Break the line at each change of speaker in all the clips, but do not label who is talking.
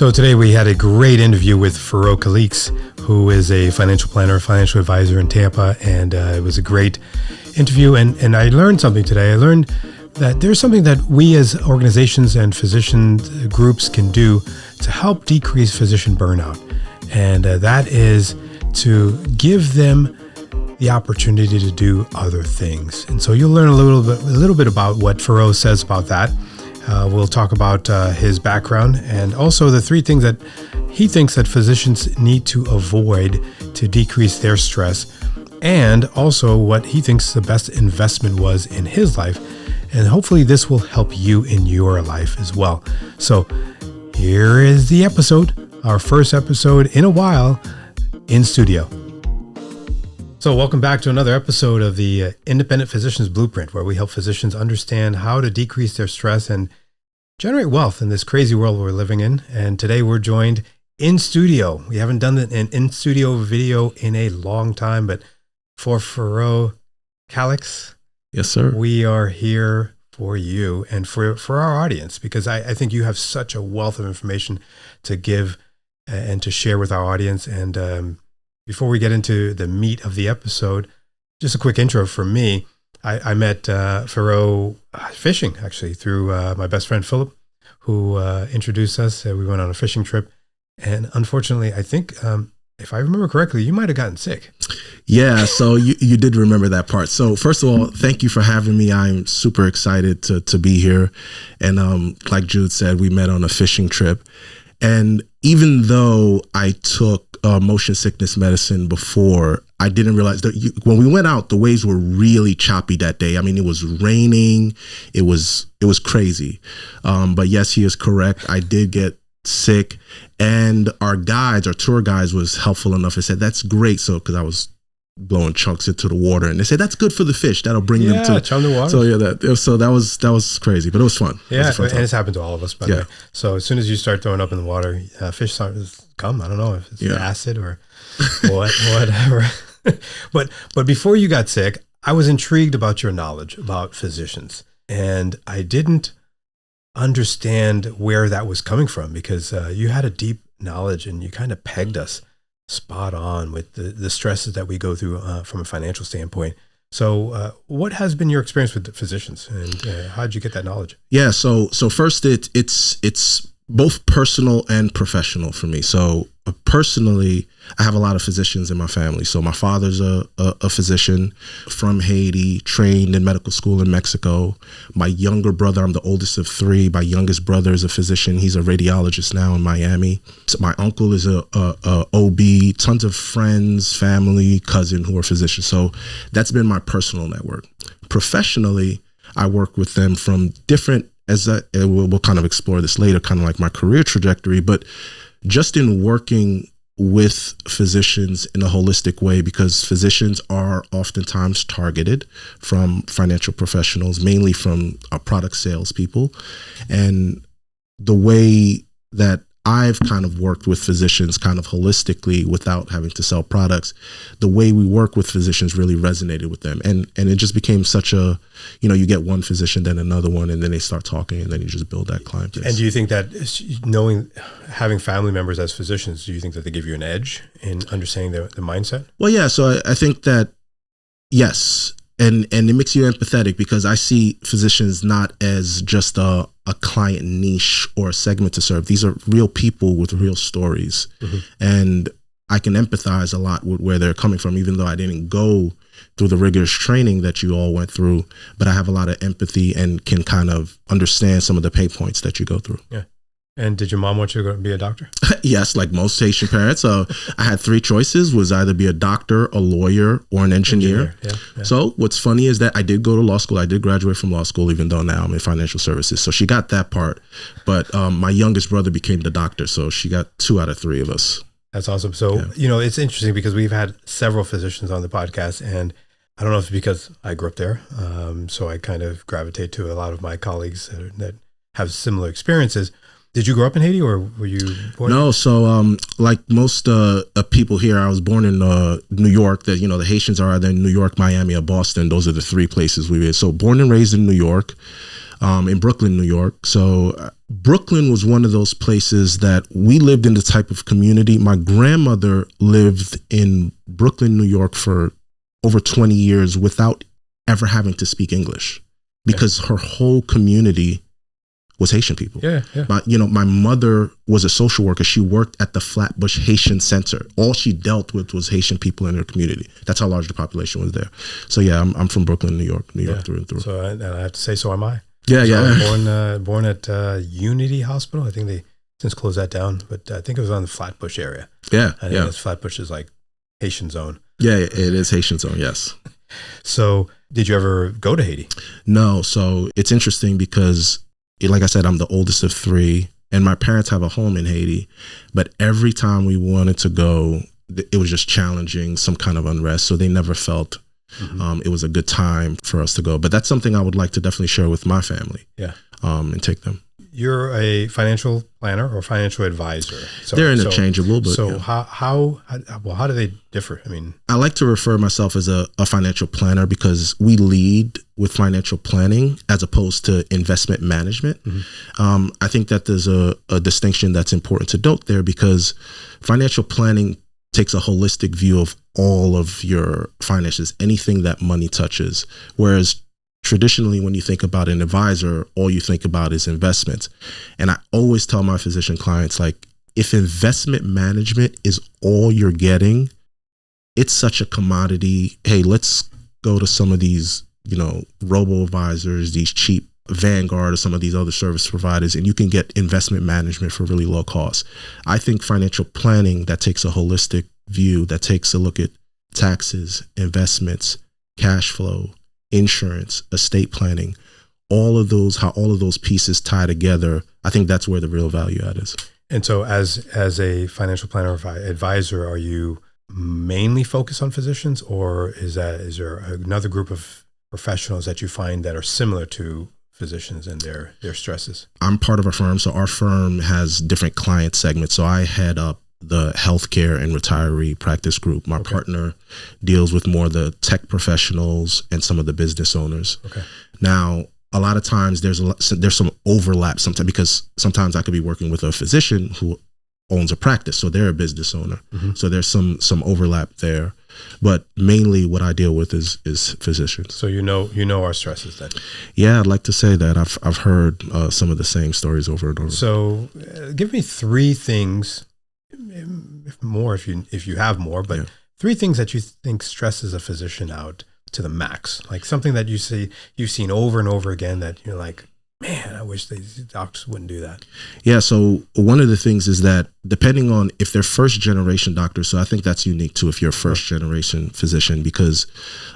So today we had a great interview with Feraud Calixte, who is a financial planner, financial advisor in Tampa, and it was a great interview. And I learned something today. I learned that there's something that we as organizations and physician groups can do to help decrease physician burnout, and that is to give them the opportunity to do other things. And so you'll learn a little bit about what Feraud says about that. We'll talk about his background and also the three things that he thinks that physicians need to avoid to decrease their stress, and also what he thinks the best investment was in his life. And hopefully this will help you in your life as well. So here is the episode, our first episode in a while in studio. So welcome back to another episode of the Independent Physician's Blueprint, where we help physicians understand how to decrease their stress and generate wealth in this crazy world we're living in. And today we're joined in studio. We haven't done an in-studio video in a long time, but for Feraud Calixte,
yes, sir,
we are here for you and for our audience, because I think you have such a wealth of information to give and to share with our audience. And before we get into the meat of the episode, just a quick intro from me. I met Feraud fishing, actually, through my best friend, Philip, who introduced us. We went on a fishing trip. And unfortunately, I think, if I remember correctly, you might have gotten sick.
Yeah, so you did remember that part. So first of all, thank you for having me. I'm super excited to be here. And like Jude said, we met on a fishing trip. And even though I took motion sickness medicine before, I didn't realize that when we went out, the waves were really choppy that day. I mean, it was raining. It was crazy. But yes, he is correct. I did get sick, and our tour guides was helpful enough. They said, that's great. So, because I was blowing chunks into the water, and they said that's good for the fish. That'll bring them to
chum the water.
So yeah, that was crazy, but it was fun.
Yeah, and it's happened to all of us. By the way. So as soon as you start throwing up in the water, fish start to come. I don't know if it's acid or whatever. But before you got sick, I was intrigued about your knowledge about physicians, and I didn't understand where that was coming from, because you had a deep knowledge and you kind of pegged us spot on with the stresses that we go through from a financial standpoint. So what has been your experience with the physicians, and how did you get that knowledge? Yeah,
so first it's both personal and professional for me. So personally, I have a lot of physicians in my family. So my father's a physician from Haiti, trained in medical school in Mexico. My younger brother, I'm the oldest of three. My youngest brother is a physician. He's a radiologist now in Miami. So my uncle is a OB, tons of friends, family, cousin who are physicians. So that's been my personal network. Professionally, I work with them from different, we'll kind of explore this later, kind of like my career trajectory, but just in working with physicians in a holistic way, because physicians are oftentimes targeted from financial professionals, mainly from product salespeople. And the way that I've kind of worked with physicians kind of holistically without having to sell products, the way we work with physicians really resonated with them. And it just became such a, you get one physician, then another one, and then they start talking, and then you just build that client base.
And do you think that having family members as physicians, do you think that they give you an edge in understanding the mindset?
Well, yeah. So I think that, yes. And it makes you empathetic, because I see physicians not as just a client niche or a segment to serve. These are real people with real stories. Mm-hmm. And I can empathize a lot with where they're coming from, even though I didn't go through the rigorous training that you all went through. But I have a lot of empathy and can kind of understand some of the pain points that you go through.
Yeah. And did your mom want you to go be a doctor?
Yes, like most Haitian parents. I had three choices: was either be a doctor, a lawyer, or an engineer. Yeah. So what's funny is that I did go to law school. I did graduate from law school, even though now I'm in financial services. So she got that part. But my youngest brother became the doctor. So she got 2 out of 3 of us.
That's awesome. So, it's interesting because we've had several physicians on the podcast, and I don't know if it's because I grew up there. So I kind of gravitate to a lot of my colleagues that have similar experiences. Did you grow up in Haiti, or were you born?
No, so like most people here, I was born in New York. That the Haitians are either in New York, Miami, or Boston. Those are the three places we were. So born and raised in New York, in Brooklyn, New York. So Brooklyn was one of those places that we lived in the type of community. My grandmother lived in Brooklyn, New York for over 20 years without ever having to speak English, because her whole community was Haitian people.
Yeah.
My mother was a social worker. She worked at the Flatbush Haitian Center. All she dealt with was Haitian people in her community. That's how large the population was there. So yeah, I'm from Brooklyn, New York through and through.
So and I have to say, so am I.
Yeah.
Born at Unity Hospital. I think they since closed that down, but I think it was on the Flatbush area.
Yeah.
I think Flatbush is like Haitian zone.
Yeah, it is Haitian zone. Yes.
So did you ever go to Haiti?
No. So it's interesting because, like I said, I'm the oldest of three, and my parents have a home in Haiti. But every time we wanted to go, it was just challenging, some kind of unrest. So they never felt it was a good time for us to go. But that's something I would like to definitely share with my family.
Yeah.
And take them.
You're a financial planner or financial advisor. So,
they're interchangeable, but
so how do they differ? I mean,
I like to refer myself as a financial planner because we lead with financial planning as opposed to investment management. I think that there's a distinction that's important to note there, because financial planning takes a holistic view of all of your finances, anything that money touches, whereas traditionally, when you think about an advisor, all you think about is investments. And I always tell my physician clients, like, if investment management is all you're getting, it's such a commodity. Hey, let's go to some of these, robo-advisors, these cheap Vanguard or some of these other service providers, and you can get investment management for really low cost. I think financial planning that takes a holistic view, that takes a look at taxes, investments, cash flow, insurance, estate planning, how all of those pieces tie together, I think that's where the real value add is.
And so as a financial planner or advisor, are you mainly focused on physicians, or is there another group of professionals that you find that are similar to physicians and their stresses?
I'm part of a firm, so our firm has different client segments. So I head up the healthcare and retiree practice group. My partner deals with more the tech professionals and some of the business owners. Okay. Now, a lot of times there's some overlap sometimes, because sometimes I could be working with a physician who owns a practice, so they're a business owner. So there's some overlap there, but mainly what I deal with is physicians.
So you know our stresses then.
Yeah, I'd like to say that I've heard some of the same stories over and over.
So give me three things. If you have more, but three things that you think stresses a physician out to the max, like something that you've seen over and over again that you're like, man, I wish these doctors wouldn't do that. Yeah.
So one of the things is that depending on if they're first generation doctors, so I think that's unique too, if you're a first generation physician, because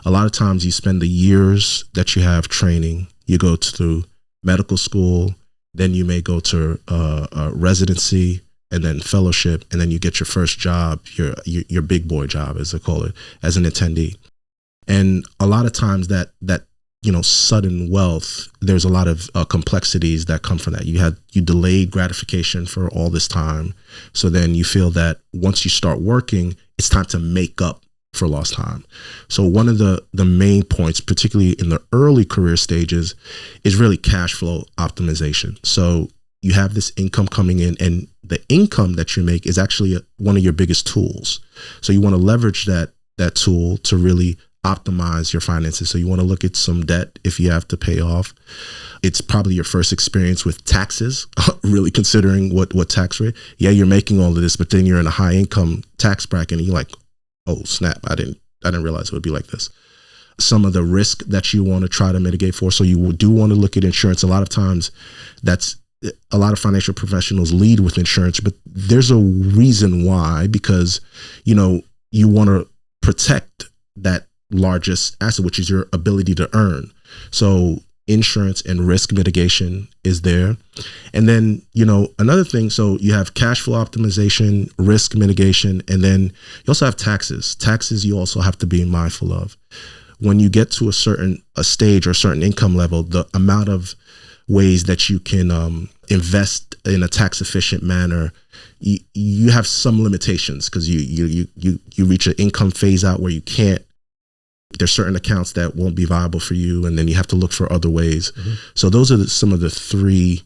a lot of times you spend the years that you have training, you go through medical school, then you may go to residency, and then fellowship, and then you get your first job, your big boy job, as they call it, as an attendee. And a lot of times that sudden wealth, there's a lot of complexities that come from that. You delayed gratification for all this time, so then you feel that once you start working, it's time to make up for lost time. So one of the main points, particularly in the early career stages, is really cash flow optimization. So you have this income coming in, and the income that you make is actually one of your biggest tools. So you want to leverage that tool to really optimize your finances. So you want to look at some debt if you have to pay off. It's probably your first experience with taxes, really considering what tax rate. Yeah, you're making all of this, but then you're in a high income tax bracket and you're like, oh snap, I didn't realize it would be like this. Some of the risk that you want to try to mitigate for. So you do want to look at insurance. A lot of times a lot of financial professionals lead with insurance, but there's a reason why, because, you want to protect that largest asset, which is your ability to earn. So insurance and risk mitigation is there. And then, another thing, so you have cash flow optimization, risk mitigation, and then you also have taxes. Taxes you also have to be mindful of. When you get to a stage or a certain income level, the amount of ways that you can invest in a tax efficient manner, you have some limitations because you reach an income phase out where you can't. There's certain accounts that won't be viable for you, and then you have to look for other ways. Mm-hmm. So those are some of the three,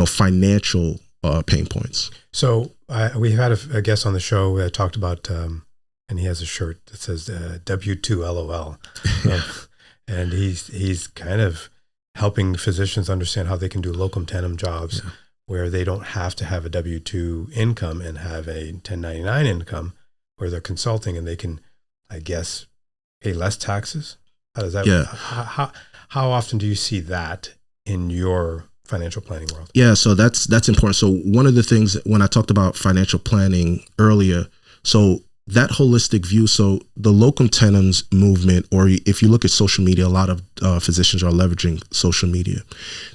financial pain points.
So we had a guest on the show that talked about, and he has a shirt that says W2 LOL, and he's kind of helping physicians understand how they can do locum tenens jobs where they don't have to have a W2 income and have a 1099 income where they're consulting and they can, I guess, pay less taxes. How does that?
Yeah.
How often do you see that in your financial planning world?
Yeah, so that's important. So one of the things when I talked about financial planning earlier, so that holistic view, so the locum tenens movement, or if you look at social media, a lot of physicians are leveraging social media.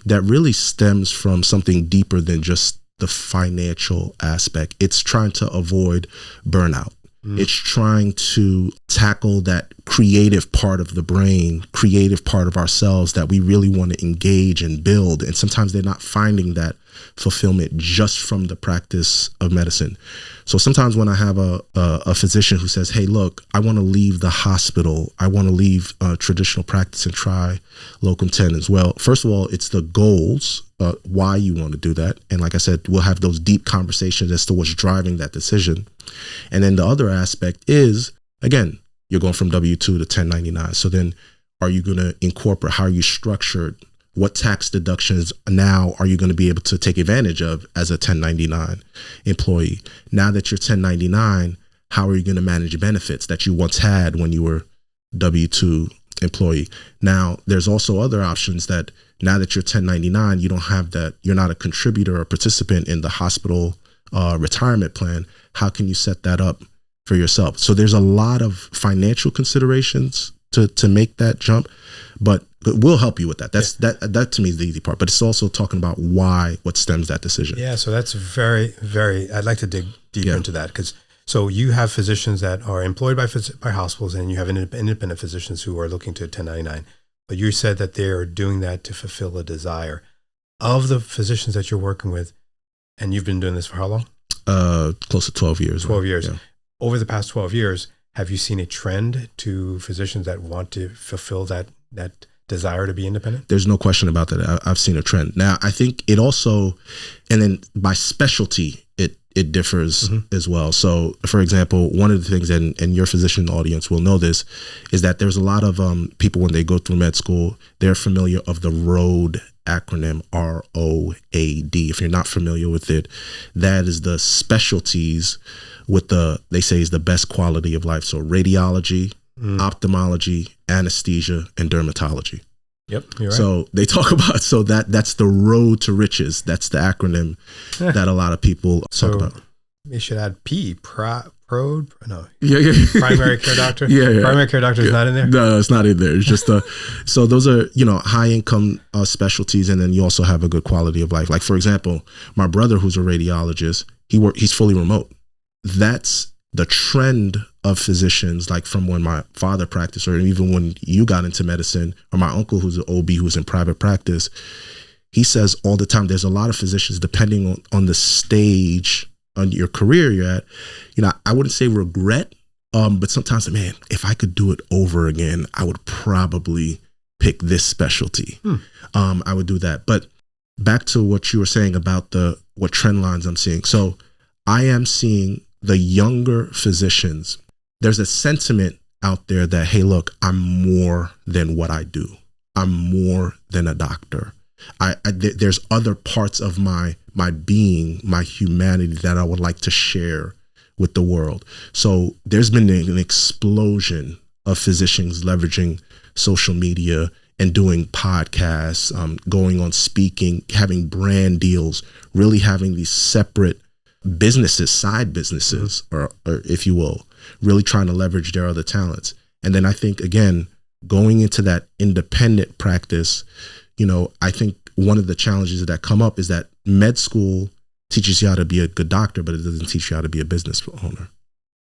That really stems from something deeper than just the financial aspect. It's trying to avoid burnout. It's trying to tackle that creative part of the brain, creative part of ourselves that we really want to engage and build. And sometimes they're not finding that fulfillment just from the practice of medicine. So sometimes when I have a physician who says, hey, look, I want to leave the hospital, I want to leave traditional practice and try locum tenens. Well, first of all, it's the goals, why you want to do that. And like I said, we'll have those deep conversations as to what's driving that decision. And then the other aspect is, again, you're going from W-2 to 1099. So then are you going to incorporate, how are you structured? What tax deductions now are you going to be able to take advantage of as a 1099 employee? Now that you're 1099, how are you going to manage benefits that you once had when you were W-2 employee? Now, there's also other options that now that you're 1099, you don't have that, you're not a contributor or participant in the hospital retirement plan. How can you set that up for yourself? So there's a lot of financial considerations to make that jump, but we'll help you with that. That to me is the easy part, but it's also talking about what stems that decision.
Yeah. So that's very, very, I'd like to dig deeper into that because so you have physicians that are employed by hospitals and you have independent physicians who are looking to 1099, but you said that they're doing that to fulfill a desire. Of the physicians that you're working with, and you've been doing this for how long?
Close to 12 years.
12 years. Yeah. Over the past 12 years, have you seen a trend to physicians that want to fulfill that desire to be independent?
There's no question about that. I've seen a trend. Now, I think it also, and then by specialty, it differs as well. So, for example, one of the things, and your physician audience will know this, is that there's a lot of people when they go through med school, they're familiar of the ROAD acronym, ROAD. If you're not familiar with it, that is the specialties with they say is the best quality of life. So radiology, ophthalmology, anesthesia, and dermatology.
Yep, you're right.
So they talk about, that's the road to riches. That's the acronym that a lot of people talk about.
You should add PROD. No.
Yeah.
Primary care doctor.
Yeah.
Primary care doctor is not in there.
No, it's not in there. It's just so those are high income specialties, and then you also have a good quality of life. Like for example, my brother, who's a radiologist, he's fully remote. That's the trend of physicians, like from when my father practiced, or even when you got into medicine, or my uncle who's an OB who's in private practice. He says all the time, there's a lot of physicians, depending on the stage on your career you're at, I wouldn't say regret, but sometimes, man, if I could do it over again, I would probably pick this specialty. I would do that. But back to what you were saying about what trend lines I'm seeing. So I am seeing the younger physicians. There's a sentiment out there that, hey, look, I'm more than what I do. I'm more than a doctor. There's other parts of my being, my humanity that I would like to share with the world. So there's been an explosion of physicians leveraging social media and doing podcasts, going on speaking, having brand deals, really having these separate businesses, side businesses, or if you will, really trying to leverage their other talents. And then I think, again, going into that independent practice, I think one of the challenges that come up is that med school teaches you how to be a good doctor, but it doesn't teach you how to be a business owner.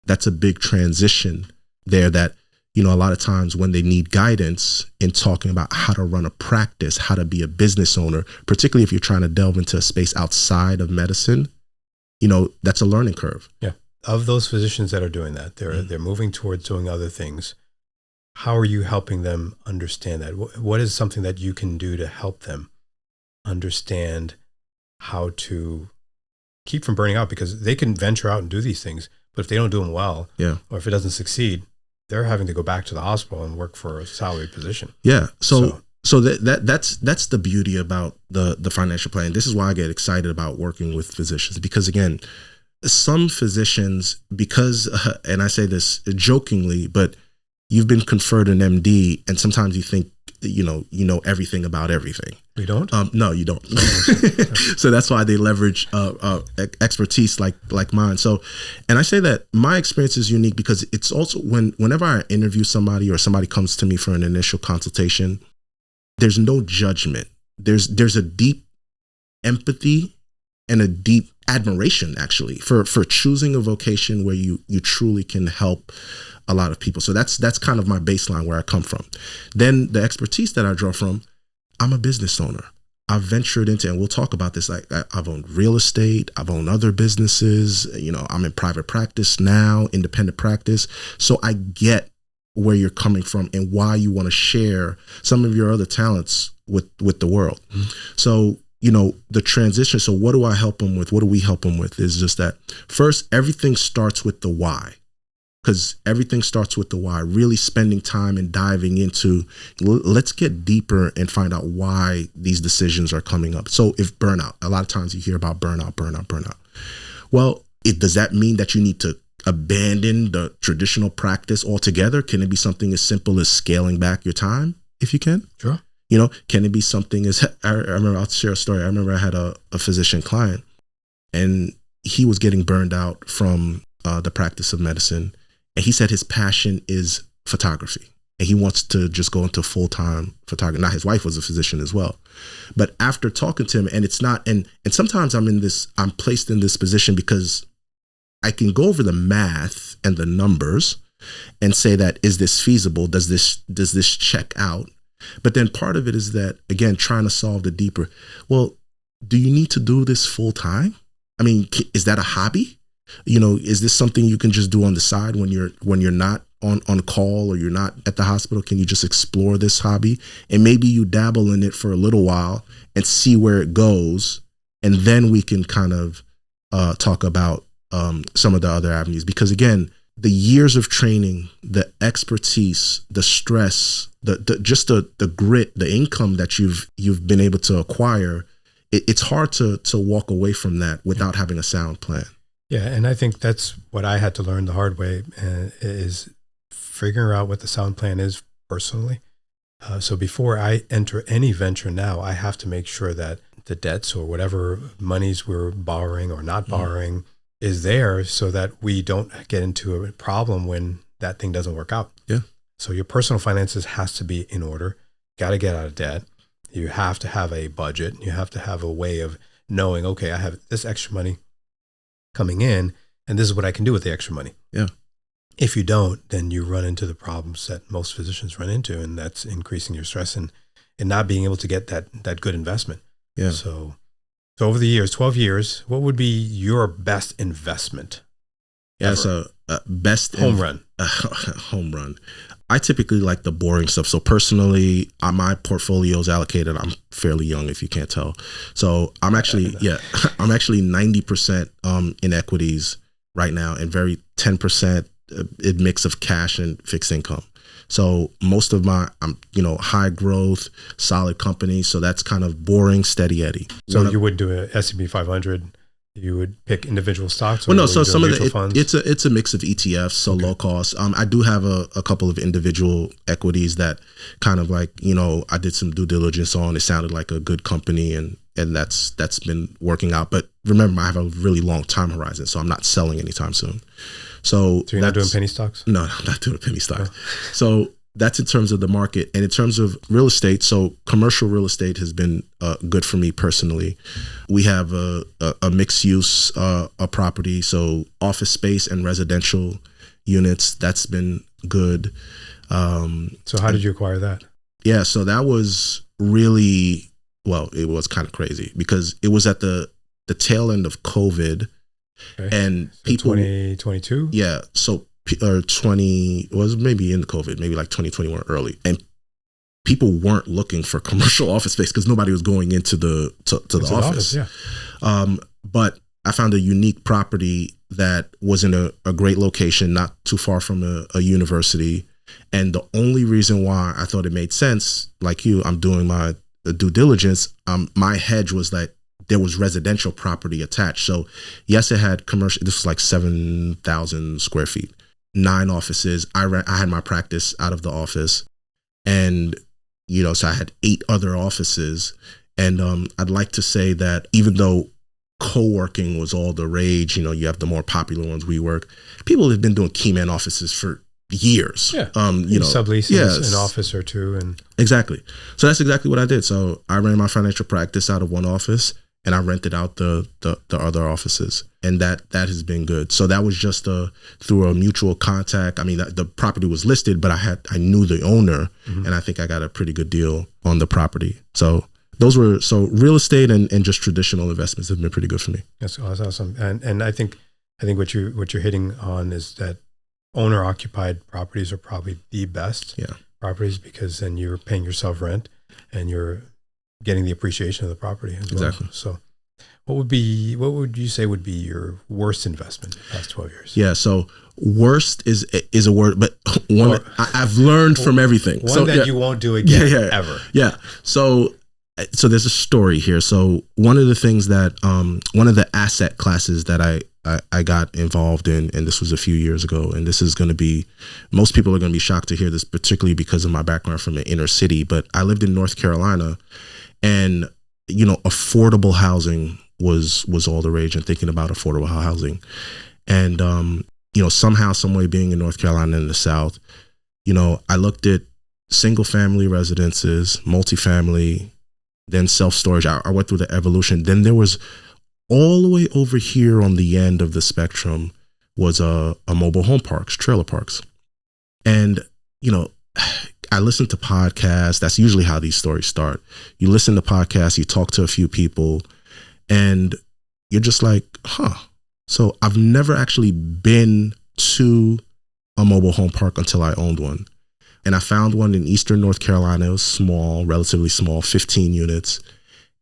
That's a big transition there that, a lot of times when they need guidance in talking about how to run a practice, how to be a business owner, particularly if you're trying to delve into a space outside of medicine, that's a learning curve.
Yeah. Of those physicians that are doing that, they're moving towards doing other things. How are you helping them understand that? What is something that you can do to help them understand how to keep from burning out? Because they can venture out and do these things, but if they don't do them well, or if it doesn't succeed, they're having to go back to the hospital and work for a salaried position.
Yeah. So that's the beauty about the financial plan. This is why I get excited about working with physicians, because again, some physicians, and I say this jokingly, but you've been conferred an MD, and sometimes you think you know everything about everything.
We don't?
No, you don't. So that's why they leverage expertise like mine. So, and I say that my experience is unique because it's also whenever I interview somebody or somebody comes to me for an initial consultation, there's no judgment. There's a deep empathy and a deep admiration, actually, for choosing a vocation where you truly can help a lot of people. So that's kind of my baseline where I come from. Then the expertise that I draw from, I'm a business owner. I've ventured into, and we'll talk about this, like I've owned real estate, I've owned other businesses, I'm in private practice now, independent practice. So I get where you're coming from and why you want to share some of your other talents with the world. Mm-hmm. So, the transition. So what do I help them with? What do we help them with? Is just that first, everything starts with the why. Because everything starts with the why, really spending time and diving into, let's get deeper and find out why these decisions are coming up. So if burnout, a lot of times you hear about burnout. Well, does that mean that you need to abandon the traditional practice altogether? Can it be something as simple as scaling back your time if you can?
Sure.
Can it be something as, I remember, I'll share a story. I remember I had a physician client and he was getting burned out from the practice of medicine. And he said his passion is photography and he wants to just go into full-time photography. Now his wife was a physician as well. But after talking to him, and it's not, and sometimes I'm placed in this position because I can go over the math and the numbers and say that, is this feasible? Does this check out? But then part of it is that, again, trying to solve the deeper, well, do you need to do this full time? I mean, is that a hobby? Is this something you can just do on the side when you're not on call or you're not at the hospital? Can you just explore this hobby? And maybe you dabble in it for a little while and see where it goes. And then we can kind of talk about some of the other avenues. Because again, the years of training, the expertise, the stress, the grit, the income that you've been able to acquire, it's hard to walk away from that without having a sound plan.
Yeah, and I think that's what I had to learn the hard way, is figuring out what the sound plan is personally. So before I enter any venture now, I have to make sure that the debts or whatever monies we're borrowing or not borrowing is there so that we don't get into a problem when that thing doesn't work out.
Yeah.
So your personal finances has to be in order. Got to get out of debt. You have to have a budget. You have to have a way of knowing, okay, I have this extra money coming in, and this is what I can do with the extra money.
Yeah.
If you don't, then you run into the problems that most physicians run into, and that's increasing your stress and not being able to get that good investment.
Yeah.
So over the years, 12 years, what would be your best investment?
Yeah. So best
home run.
Home run. I typically like the boring stuff. So personally, my portfolio is allocated. I'm fairly young, if you can't tell. So I'm actually 90% in equities right now, and 10% a mix of cash and fixed income. So most of high growth, solid companies. So that's kind of boring, steady Eddie.
So you would do a S&P 500. You would pick individual stocks? Or
well, no, so some of
funds?
It's a mix of ETFs, so okay. Low cost. I do have a couple of individual equities that kind of like, I did some due diligence on. It sounded like a good company, and that's been working out. But remember, I have a really long time horizon, so I'm not selling anytime soon. So
you're not doing penny stocks?
No, I'm not doing penny stocks. Oh. So that's in terms of the market. And in terms of real estate, so commercial real estate has been good for me personally. We have a mixed use a property, so office space and residential units. That's been good.
So how did you acquire that?
Yeah, so that was really, well, it was kind of crazy because it was at the tail end of COVID.
Okay.
And
So
people,
2022?
yeah, so or 20 was maybe in COVID, maybe like 2021 early, and people weren't looking for commercial office space because nobody was going into the office.
Yeah.
But I found a unique property that was in a great location, not too far from a university. And the only reason why I thought it made sense, like you, I'm doing my due diligence. My hedge was that there was residential property attached. So yes, it had commercial. This was like 7,000 square feet, 9 offices. I had my practice out of the office, and so I had 8 other offices. And I'd like to say that even though co-working was all the rage, you have the more popular ones, WeWork, people have been doing key man offices for years.
Yeah. Subleasing an office or two. And
exactly. So that's exactly what I did. So I ran my financial practice out of one office, and I rented out the other offices, and that has been good. So that was just through a mutual contact. I mean, the property was listed, but I knew the owner, and I think I got a pretty good deal on the property. So real estate and just traditional investments have been pretty good for me.
That's awesome. And I think what you're hitting on is that owner occupied properties are probably the best properties, because then you're paying yourself rent and you're getting the appreciation of the property as well.
Exactly.
So what would you say would be your worst investment in the past 12 years?
Yeah. So worst is a word, but I've learned from everything.
That you won't do again ever.
Yeah. So there's a story here. So one of the things that, one of the asset classes that I got involved in, and this was a few years ago, and this is going to be, most people are going to be shocked to hear this, particularly because of my background from an inner city, but I lived in North Carolina, and, affordable housing was all the rage, and thinking about affordable housing. And, somehow, some way, being in North Carolina in the South, I looked at single family residences, multifamily, then self-storage. I went through the evolution. Then there was, all the way over here on the end of the spectrum, was a mobile home parks, trailer parks. And, I listened to podcasts. That's usually how these stories start. You listen to podcasts, you talk to a few people, and you're just like, So I've never actually been to a mobile home park until I owned one. And I found one in Eastern North Carolina. It was small, relatively small, 15 units.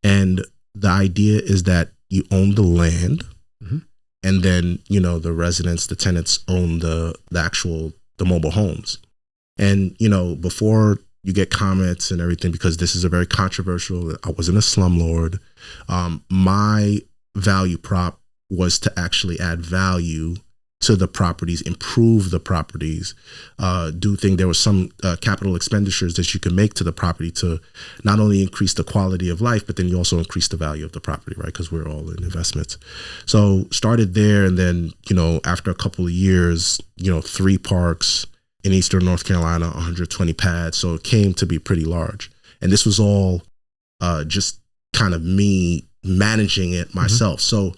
And the idea is that you own the land, and then, the residents, the tenants own the mobile homes. And, before you get comments and everything, because this is a very controversial, I wasn't a slumlord. My value prop was to actually add value to the properties, improve the properties, there was some capital expenditures that you can make to the property to not only increase the quality of life, but then you also increase the value of the property, right? Because we're all in investments. So started there, and then, after a couple of years, 3 parks in Eastern North Carolina, 120 pads. So it came to be pretty large. And this was all just kind of me managing it myself. So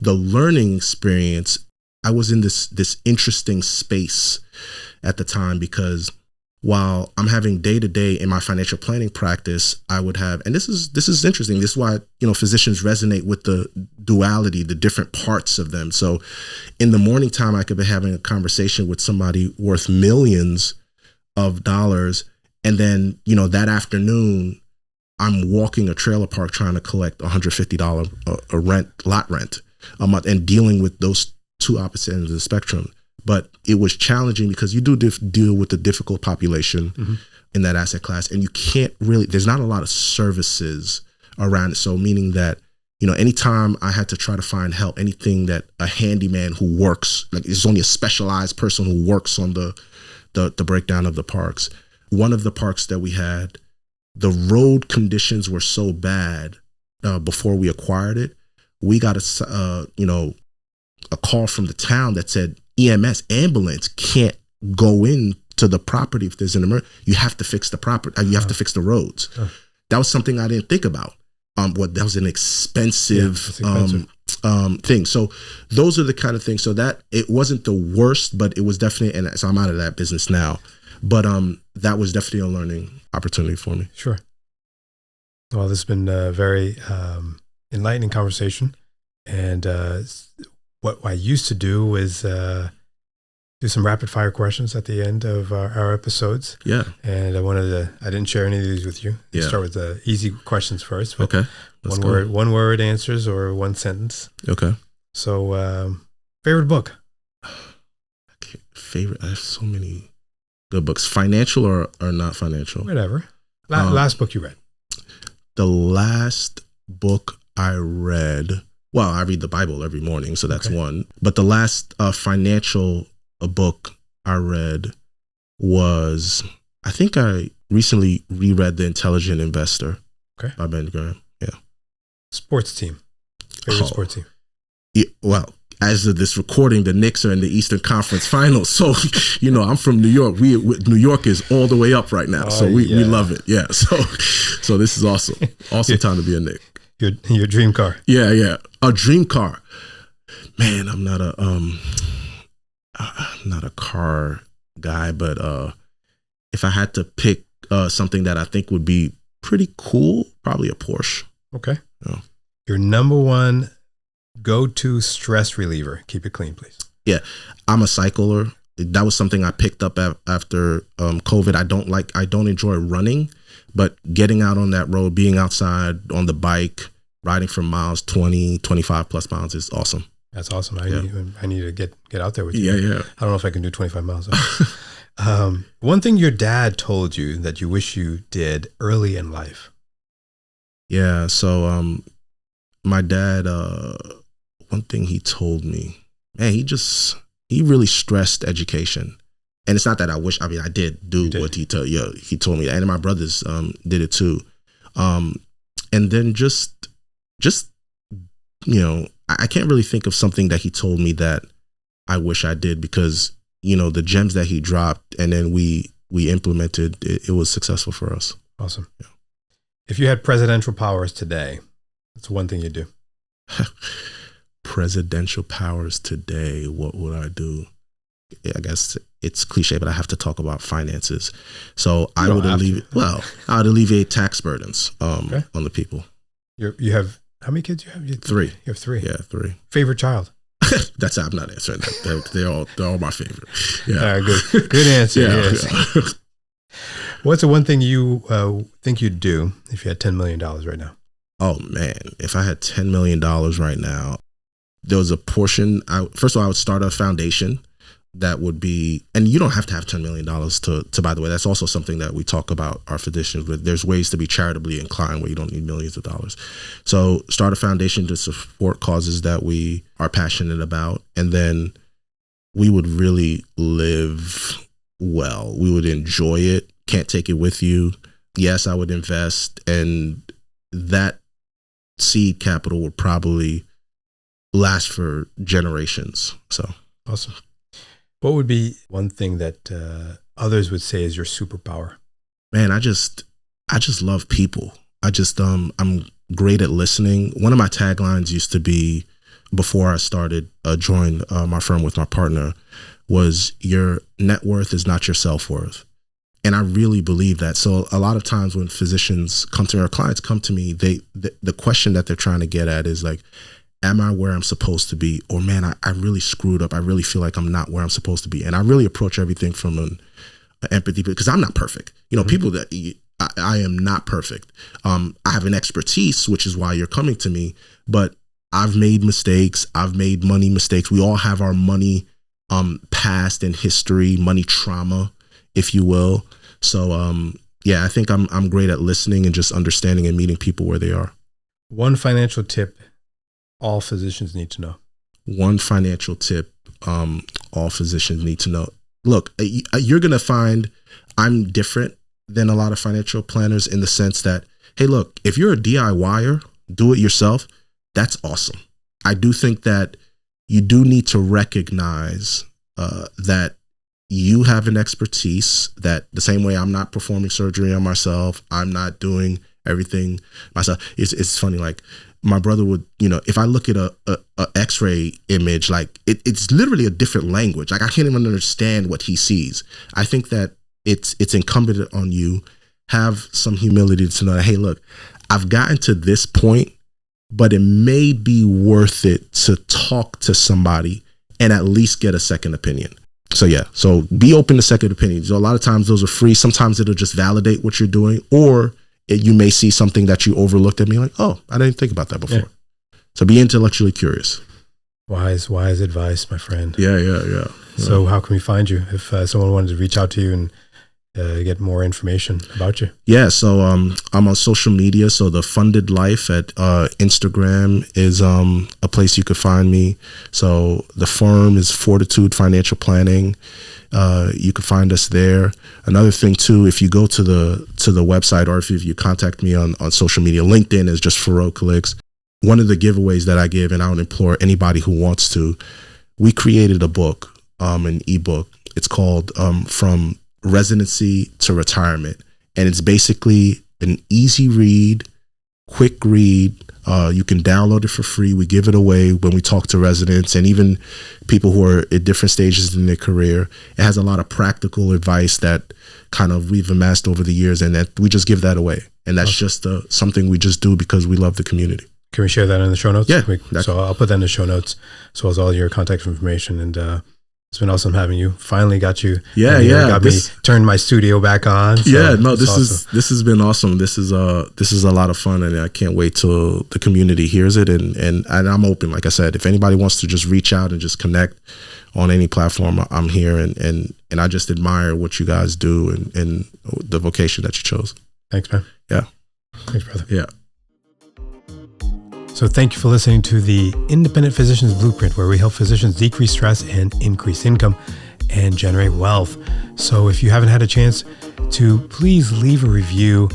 the learning experience, I was in this interesting space at the time, because while I'm having day to day in my financial planning practice, I would have, and this is interesting. This is why, physicians resonate with the duality, the different parts of them. So in the morning time, I could be having a conversation with somebody worth millions of dollars. And then, that afternoon, I'm walking a trailer park trying to collect $150 lot rent a month, and dealing with those two opposite ends of the spectrum. But it was challenging because you do deal with the difficult population in that asset class, and you can't really, there's not a lot of services around it. So meaning that, anytime I had to try to find help, anything that a handyman who works, like it's only a specialized person who works on the breakdown of the parks. One of the parks that we had, the road conditions were so bad before we acquired it. We got a call from the town that said EMS ambulance can't go into the property if there's an emergency. You have to fix the property. You have to fix the roads. That was something I didn't think about. That was an expensive thing. So those are the kind of things. So that it wasn't the worst, but it was definitely, and so I'm out of that business now. But that was definitely a learning opportunity for me.
Sure. Well, this has been a very enlightening conversation. And what I used to do was do some rapid fire questions at the end of our episodes.
Yeah.
And I didn't share any of these with you.
Yeah.
Start with the easy questions first. But
Okay.
one word answers or one sentence.
Okay.
So, favorite book?
Favorite? I have so many good books. Financial or not financial?
Whatever. Last book you read?
The last book I read, well, I read the Bible every morning, so that's one. But the last financial book I read was, I think I recently reread The Intelligent Investor by Ben Graham. Yeah.
Sports team. Favorite sports team?
Yeah, well, as of this recording, the Knicks are in the Eastern Conference Finals. So, I'm from New York. New York is all the way up right now. So we love it. Yeah. So this is awesome. Awesome time to be a Knick.
Your dream car.
Yeah. A dream car. Man, I'm not a car guy, but if I had to pick something that I think would be pretty cool, probably a Porsche.
Okay.
Yeah.
Your number one go-to stress reliever. Keep it clean, please.
Yeah, I'm a cycler. That was something I picked up after COVID. I don't enjoy running, but getting out on that road, being outside on the bike, riding for miles, 20, 25 plus miles is awesome.
That's awesome. I need to get out there with you.
Yeah.
I don't know if I can do 25 miles. One thing your dad told you that you wish you did early in life.
Yeah. So my dad, one thing he told me, man, he really stressed education. And it's not that I did do what he told me, and my brothers did it too. And then just I can't really think of something that he told me that I wish I did, because the gems that he dropped and then we implemented, it was successful for us.
Awesome. Yeah. If you had presidential powers today, what's one thing you'd do?
Presidential powers today, what would I do? I guess it's cliche, but I have to talk about finances. So I would alleviate tax burdens on the people.
You have, how many kids do you have?
3.
You have 3.
Yeah, 3.
Favorite child?
I'm not answering that. They're all my favorite. Yeah.
All right, good answer. Yes. What's the one thing you think you'd do if you had $10 million right now?
Oh man, if I had $10 million right now, there was a portion. First of all, I would start a foundation that would be, and you don't have to have $10 million to, by the way, that's also something that we talk about our physicians with. There's ways to be charitably inclined where you don't need millions of dollars. So start a foundation to support causes that we are passionate about. And then we would really live well. We would enjoy it. Can't take it with you. Yes, I would invest, and that seed capital would probably last for generations. So
awesome. What would be one thing that others would say is your superpower?
Man, I just love people. I'm great at listening. One of my taglines used to be, before I started joined my firm with my partner, was your net worth is not your self-worth. And I really believe that. So a lot of times when physicians come to me or clients come to me, the question that they're trying to get at is like, am I where I'm supposed to be? Or man, I really screwed up. I really feel like I'm not where I'm supposed to be. And I really approach everything from an empathy, because I'm not perfect. People that I am not perfect. I have an expertise, which is why you're coming to me, but I've made mistakes. I've made money mistakes. We all have our money past and history, money trauma, if you will. So I think I'm great at listening and just understanding and meeting people where they are.
One financial tip all physicians need to know.
One financial tip all physicians need to know. Look, you're going to find I'm different than a lot of financial planners in the sense that, hey, look, if you're a DIYer, do it yourself, that's awesome. I do think that you do need to recognize that you have an expertise, that the same way I'm not performing surgery on myself, I'm not doing everything myself. It's funny, like my brother would, if I look at a x-ray image, like it's literally a different language. Like I can't even understand what he sees. I think that it's incumbent on you, have some humility to know that, hey, look, I've gotten to this point, but it may be worth it to talk to somebody and at least get a second opinion. So yeah, so be open to second opinions. So a lot of times those are free. Sometimes it'll just validate what you're doing, or you may see something that you overlooked and be like, oh, I didn't think about that before. Yeah. So be intellectually curious.
Wise advice, my friend.
Yeah.
So how can we find you if someone wanted to reach out to you and get more information about you?
Yeah, so I'm on social media. So The Funded Life at Instagram is a place you could find me. So the firm is Fortitude Financial Planning. You can find us there. Another thing too, if you go to the website, or if you contact me on social media, LinkedIn is just Feraud Calixte. One of the giveaways that I give, and I would implore anybody who wants to, we created a book, an ebook. It's called From Residency to Retirement. And it's basically an easy read, quick read. You can download it for free. We give it away when we talk to residents and even people who are at different stages in their career. It has a lot of practical advice that kind of we've amassed over the years, and that we just give that away. And that's just something we just do because we love the community.
Can we share that in the show notes?
Yeah.
So I'll put that in the show notes, as well as all your contact information. And it's been awesome having you. Finally got you.
Yeah.
Got me turned my studio back on. So
this has been awesome. This is a lot of fun, and I can't wait till the community hears it. And I'm open. Like I said, if anybody wants to just reach out and just connect on any platform, I'm here. And I just admire what you guys do and the vocation that you chose.
Thanks, man.
Yeah.
Thanks, brother.
Yeah.
So thank you for listening to the Independent Physician's Blueprint, where we help physicians decrease stress and increase income and generate wealth. So if you haven't had a chance to, please leave a review,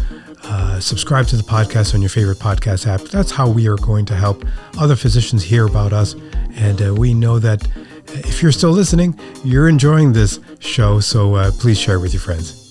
subscribe to the podcast on your favorite podcast app. That's how we are going to help other physicians hear about us. And we know that if you're still listening, you're enjoying this show. So please share it with your friends.